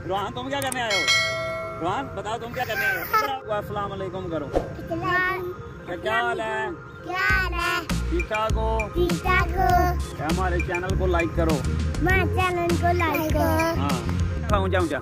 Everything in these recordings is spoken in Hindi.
रोहान तुम क्या करने आए हो? रोहान बताओ तुम क्या करने आए हो? अस्सलाम वालेकुम करो। क्या हाल है? ठीक ठाक हो? हमारे चैनल को लाइक करो। हाँ ऊंचा ऊंचा।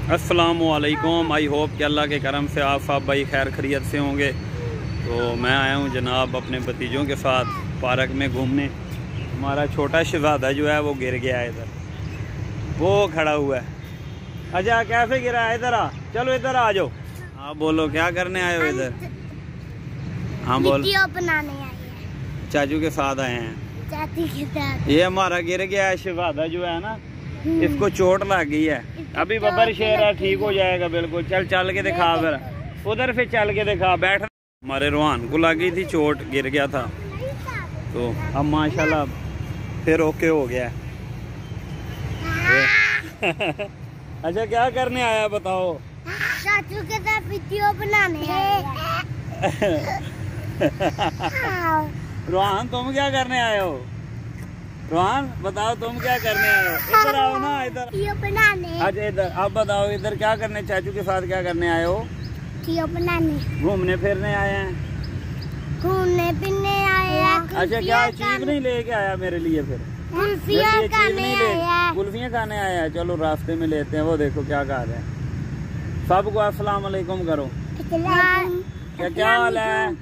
अस्सलामुअलैकुम। आई होप कि अल्लाह के करम से आप सब भाई खैर खैरियत से होंगे। तो मैं आया हूँ जनाब अपने भतीजों के साथ पार्क में घूमने। हमारा छोटा शहजादा जो है वो गिर गया है, इधर वो खड़ा हुआ है। अच्छा कैसे गिरा है? इधर आ, चलो इधर आ जाओ। हाँ बोलो क्या करने आए हो इधर? हाँ बोल। बनाने आए हैं, चाचू के साथ आए हैं। चाची के साथ। ये हमारा गिर गया है शहजादा जो है ना, इसको चोट लग गई है। अभी बब्बर शेर है, ठीक हो जाएगा बिल्कुल। चल चल के दिखा, फिर उधर से चल के दिखा। बैठ। हमारे रोहान को लगी थी चोट, गिर गया था, तो अब माशाल्लाह फिर ओके हो गया। अच्छा क्या करने आया बताओ? चाचू के साथ वीडियो बनाने आए हैं। रोहान तुम क्या करने आए हो? रोहान बताओ तुम क्या करने आए हो? इधर आओ ना, इधर वीडियो बनाने। अच्छा इधर आप बताओ, इधर क्या करने, चाचू के साथ क्या करने आए हो? वीडियो बनाने। घूमने फिरने आए हैं? घूमने फिरने आए हैं। अच्छा क्या चीज नहीं लेके आया मेरे लिए? फिर कुल्फियाँ खाने आए हैं। कुल्फियाँ खाने आया है। चलो रास्ते में लेते हैं। वो देखो क्या खा रहे हैं। सबको अस्सलाम वालेकुम करो। क्या हाल है?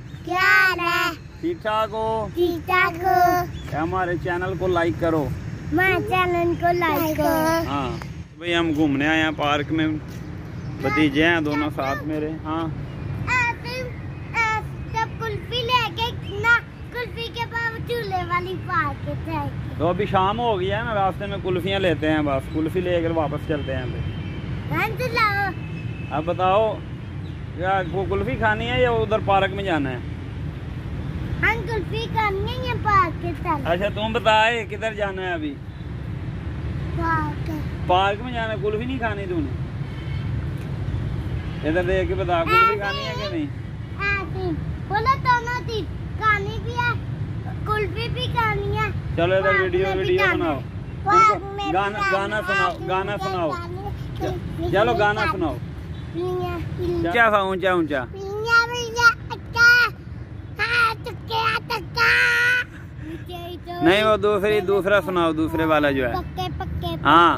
ठीक ठाक हो? ठीक ठाक हो। हमारे चैनल को लाइक करो। हमारे चैनल को लाइक करो। हाँ भाई हम घूमने आए हैं पार्क में, भतीजे हैं दोनों साथ मेरे। हाँ जब कुल्फी लेके ना, कुल्फी के बाद झूले वाली पार्क जाएगी। तो अभी शाम हो गई है ना, रास्ते में कुल्फियाँ लेते हैं, बस कुल्फी लेकर वापस चलते हैं। अब बताओ क्या कुल्फी खानी है या उधर पार्क में जाना है? हम कुल्फी खानी है पार्क के साथ। अच्छा तुम बताए किधर जाना है अभी? पार्क में जाना है। कुल्फी नहीं खानी तूने? इधर देख के बता, कुल्फी खानी है कि नहीं? बोलो दोनों चीज खानी भी है, कुल्फी भी खानी है। चलो इधर वीडियो बनाओ, गाना सुनाओ। चलो गाना सुनाओ। क्या था ऊंचा ऊंचा? नहीं वो दूसरा सुनाओ, दूसरे वाला जो है। हाँ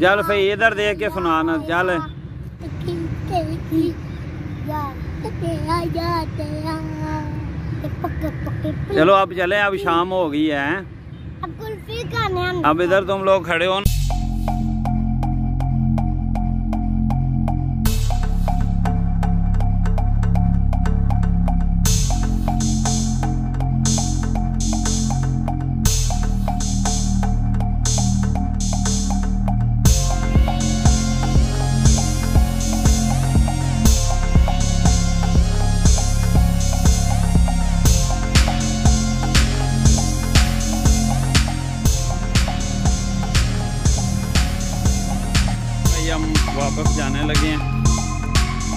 चल सही, इधर देख के सुनाना। चल चलो अब चले, अब शाम हो गई है। अब कुल्फी खाने। अब इधर तुम लोग खड़े हो। हम वापस जाने लगे हैं।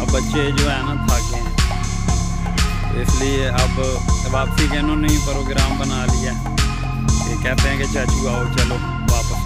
अब बच्चे जो है ना थके हैं, तो इसलिए अब वापसी का इन्होंने ही प्रोग्राम बना लिया। ये कहते हैं कि चाचू आओ चलो वापस